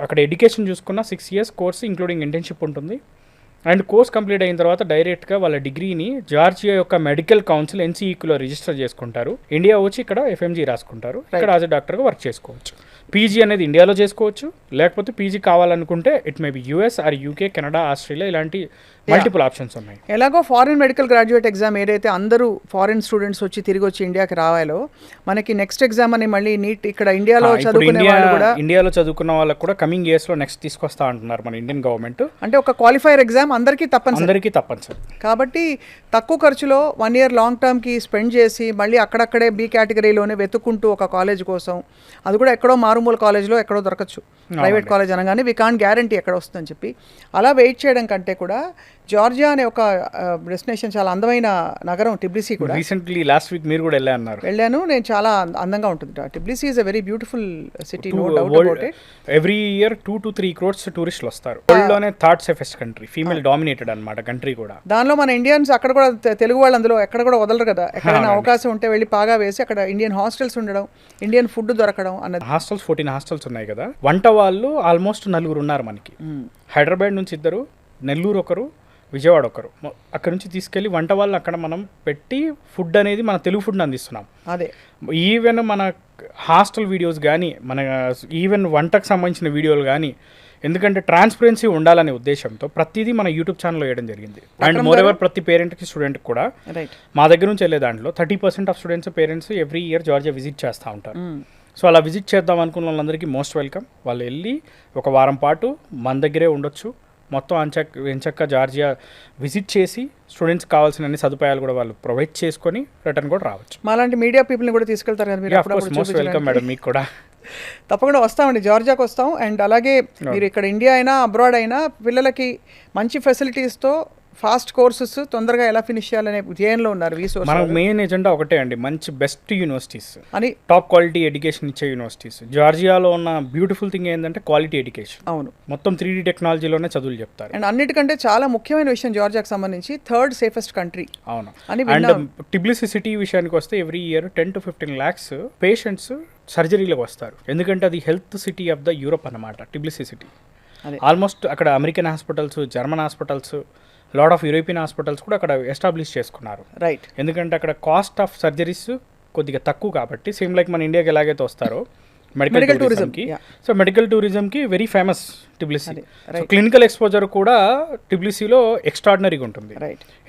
అక్కడ ఎడ్యుకేషన్ చూసుకున్న 6 years course including internship ఉంటుంది. అండ్ కోర్స్ కంప్లీట్ అయిన తర్వాత డైరెక్ట్గా వాళ్ళ డిగ్రీని జార్జియా యొక్క మెడికల్ కౌన్సిల్ ఎన్సీఈక్యూలో రిజిస్టర్ చేసుకుంటారు. ఇండియా వచ్చి ఇక్కడ ఎఫ్ఎంజీ రాసుకుంటారు. ఇక్కడ యాజ్ ఎ డాక్టర్గా వర్క్ చేసుకోవచ్చు. పీజీ అనేది ఇండియాలో చేసుకోవచ్చు, లేకపోతే పీజీ కావాలనుకుంటే it may be US or UK, Canada, Australia ఇలాంటి మల్టిపుల్ ఆప్షన్స్ ఉన్నాయి. ఎలాగో ఫారిన్ మెడికల్ గ్రాడ్యుయేట్ ఎగ్జామ్ ఏదైతే అందరూ ఫారిన్ స్టూడెంట్స్ వచ్చి తిరిగి వచ్చి ఇండియాకి రావాలో, మనకి నెక్స్ట్ ఎగ్జామ్ అని మళ్ళీ నీట్ ఇక్కడ ఇండియాలో చదువుకునే వాళ్ళు కూడా, ఇండియాలో చదువుకున్న వాళ్ళకి కూడా కమింగ్ ఇయర్స్లో నెక్స్ట్ తీసుకొస్తా అంటున్నారు మన ఇండియన్ గవర్నమెంట్. అంటే ఒక క్వాలిఫైర్ ఎగ్జామ్ అందరికీ తప్పనిసరి. కాబట్టి తక్కువ ఖర్చులో 1 year లాంగ్ టర్మ్కి స్పెండ్ చేసి మళ్ళీ అక్కడక్కడే బి కేటగిరీలోనే వెతుక్కుంటూ ఒక కాలేజ్ కోసం, అది కూడా ఎక్కడో మారుమూల కాలేజ్లో ఎక్కడో దొరకచ్చు. ప్రైవేట్ కాలేజ్ అనగానే వి కాంట్ గ్యారంటీ ఎక్కడ వస్తుందని చెప్పి అలా వెయిట్ చేయడం కంటే కూడా జార్జియా అనే ఒక డెస్టినేషన్, చాలా అందమైన నగరం టిబ్లిసీ కూడా. రీసెంట్లీ లాస్ట్ వీక్ మీరు కూడా వెళ్ళాను నేను. చాలా అందంగా ఉంటుంది. Tbilisi is a very beautiful city, no doubt about it. Every year 2 to 3 crores టూరిస్టులు వస్తారు. వరల్డ్ లోనే third safest country, female dominated అన్నమాట కంట్రీ కూడా. దానిలో మన ఇండియన్స్ అక్కడ కూడా తెలుగు వాళ్ళు అందులో ఎక్కడ కూడా వదలరు కదా. ఎక్కడైనా అవకాశం ఉంటే వెళ్ళి పాగా వేసి అక్కడ ఇండియన్ హాస్టల్స్ ఉండడం, ఇండియన్ ఫుడ్ దొరకడం అన్నది. హాస్టల్స్ 14 హాస్టల్స్ ఉన్నాయి కదా. వంట వాళ్ళు ఆల్మోస్ట్ 4 ఉన్నారు మనకి. హైదరాబాద్ నుంచి 2, నెల్లూరు 1, విజయవాడ 1. అక్కడ నుంచి తీసుకెళ్ళి వంట వాళ్ళు అక్కడ మనం పెట్టి ఫుడ్ అనేది మన తెలుగు ఫుడ్ని అందిస్తున్నాం. అదే ఈవెన్ మన హాస్టల్ వీడియోస్ కానీ, మన ఈవెన్ వంటకు సంబంధించిన వీడియోలు కానీ, ఎందుకంటే ట్రాన్స్పరెన్సీ ఉండాలనే ఉద్దేశంతో ప్రతిదీ మన యూట్యూబ్ ఛానల్లో వేయడం జరిగింది. అండ్ మోర్ ఎవర్ ప్రతి పేరెంట్కి స్టూడెంట్కి కూడా మా దగ్గర నుంచి వెళ్ళే దాంట్లో 30% of students parents every year Georgia visit చేస్తూ ఉంటారు. సో అలా విజిట్ చేద్దాం అనుకున్న వాళ్ళందరికీ మోస్ట్ వెల్కమ్. వాళ్ళు వెళ్ళి ఒక వారం పాటు మన దగ్గరే ఉండొచ్చు. మొత్తం ఎంచక్క జార్జియా విజిట్ చేసి స్టూడెంట్స్ కావాల్సిన అన్ని సదుపాయాలు కూడా వాళ్ళు ప్రొవైడ్ చేసుకొని రిటర్న్ కూడా రావచ్చు. మాలాంటి మీడియా పీపుల్ని కూడా తీసుకెళ్తారు కదా మీరు? Most welcome madam. మీకు కూడా తప్పకుండా వస్తామండి, జార్జియాకి వస్తాం. అండ్ అలాగే మీరు ఇక్కడ ఇండియా అయినా అబ్రాడ్ అయినా పిల్లలకి మంచి ఫెసిలిటీస్తో ఫాస్ట్ కోర్సెస్ తొందరగా ఎలా ఫినిష్ చేయాలనే ధ్యేయంలో ఉన్నారు. మన మెయిన్ ఎజెండా ఒకటే అండి, మంచి బెస్ట్ యూనివర్సిటీస్ అని, టాప్ క్వాలిటీ ఎడ్యుకేషన్ ఇచ్చే యూనివర్సిటీస్. జార్జియాలో ఉన్న బ్యూటిఫుల్ థింగ్ ఏంటంటే క్వాలిటీ ఎడ్యుకేషన్. అవును, మొత్తం 3D టెక్నాలజీలోనే చదువులు చెప్తారు. అండ్ అన్నిటికంటే చాలా ముఖ్యమైన విషయం, జార్జియాకి సంబంధించి థర్డ్ సేఫెస్ట్ కంట్రీ. అవును. అండ్ టిబ్లిసీ సిటీ విషయానికి వస్తే every year 10 to 15 lakhs patients సర్జరీలకు వస్తారు. ఎందుకంటే అది health city of the Europe అన్నమాట టిబ్లిసీ సిటీ. ఆల్మోస్ట్ అక్కడ American hospitals, German hospitals, lot of European hospitals కూడా అక్కడ ఎస్టాబ్లిష్ చేసుకున్నారు. రైట్. ఎందుకంటే అక్కడ కాస్ట్ ఆఫ్ సర్జరీస్ కొద్దిగా తక్కువ కాబట్టి, సేమ్ లైక్ మన ఇండియాకి ఎలాగైతే వస్తారో మెడికల్ టూరిజంకి. సో మెడికల్ టూరిజంకి very famous Tbilisi. So clinical exposure కూడా టిబ్లిసీలో ఎక్స్ట్రాడినరీగా ఉంటుంది.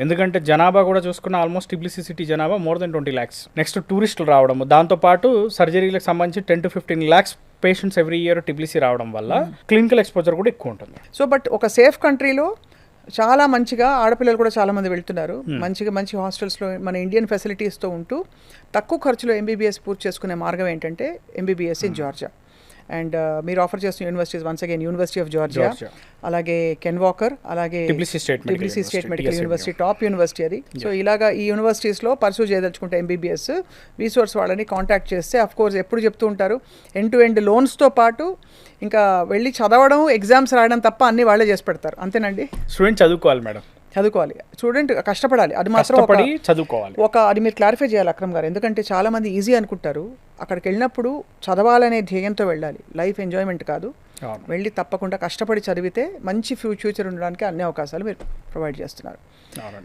ఎందుకంటే జనాభా కూడా చూసుకున్న ఆల్మోస్ట్ టిబ్లిసీ సిటీ జనాభా more than 20 lakhs. నెక్స్ట్ టూరిస్టులు రావడం, దాంతోపాటు సర్జరీలకు సంబంధించి 10 to 15 lakhs patients every year Tbilisi రావడం వల్ల క్లినికల్ ఎక్స్పోజర్ కూడా ఎక్కువ ఉంటుంది. సో బట్ ఒక సేఫ్ కంట్రీలో చాలా మంచిగా ఆడపిల్లలు కూడా చాలామంది వెళ్తున్నారు. మంచి హాస్టల్స్లో మన ఇండియన్ ఫెసిలిటీస్తో ఉంటూ తక్కువ ఖర్చులో ఎంబీబీఎస్ పూర్తి చేసుకునే మార్గం ఏంటంటే ఎంబీబీఎస్ ఇన్ జార్జియా. అండ్ మీరు ఆఫర్ చేస్తున్న universities once again university of Georgia, అలాగే కెన్ వాకర్, అలాగే టిబ్లిసీ state medical university, top university అది. సో ఇలాగా ఈ యూనివర్సిటీస్లో పర్సూ చేయదలుచుకుంటే ఎంబీబీఎస్ రీసోర్స్ వాళ్ళని కాంటాక్ట్ చేస్తే, అఫ్ కోర్స్ ఎప్పుడు చెప్తూ ఉంటారు, ఎండ్ టు ఎండ్ లోన్స్తో పాటు ఇంకా వెళ్ళి చదవడం, ఎగ్జామ్స్ రాయడం తప్ప అన్ని వాళ్ళే చేసి పెడతారు. అంతేనండి. స్టూడెంట్ చదువుకోవాలి మేడం, చదువుకోవాలి, స్టూడెంట్ కష్టపడాలి. అది మాత్రం చదువుకోవాలి. అది మీరు క్లారిఫై చేయాలి అక్రమ్ గారు. ఎందుకంటే చాలామంది ఈజీ అనుకుంటారు. అక్కడికి వెళ్ళినప్పుడు చదవాలనే ధ్యేయంతో వెళ్ళాలి, లైఫ్ ఎంజాయ్మెంట్ కాదు. వెళ్ళి తప్పకుండా కష్టపడి చదివితే మంచి ఫ్యూచర్ ఉండడానికి అన్ని అవకాశాలు మీరు ప్రొవైడ్ చేస్తున్నారు.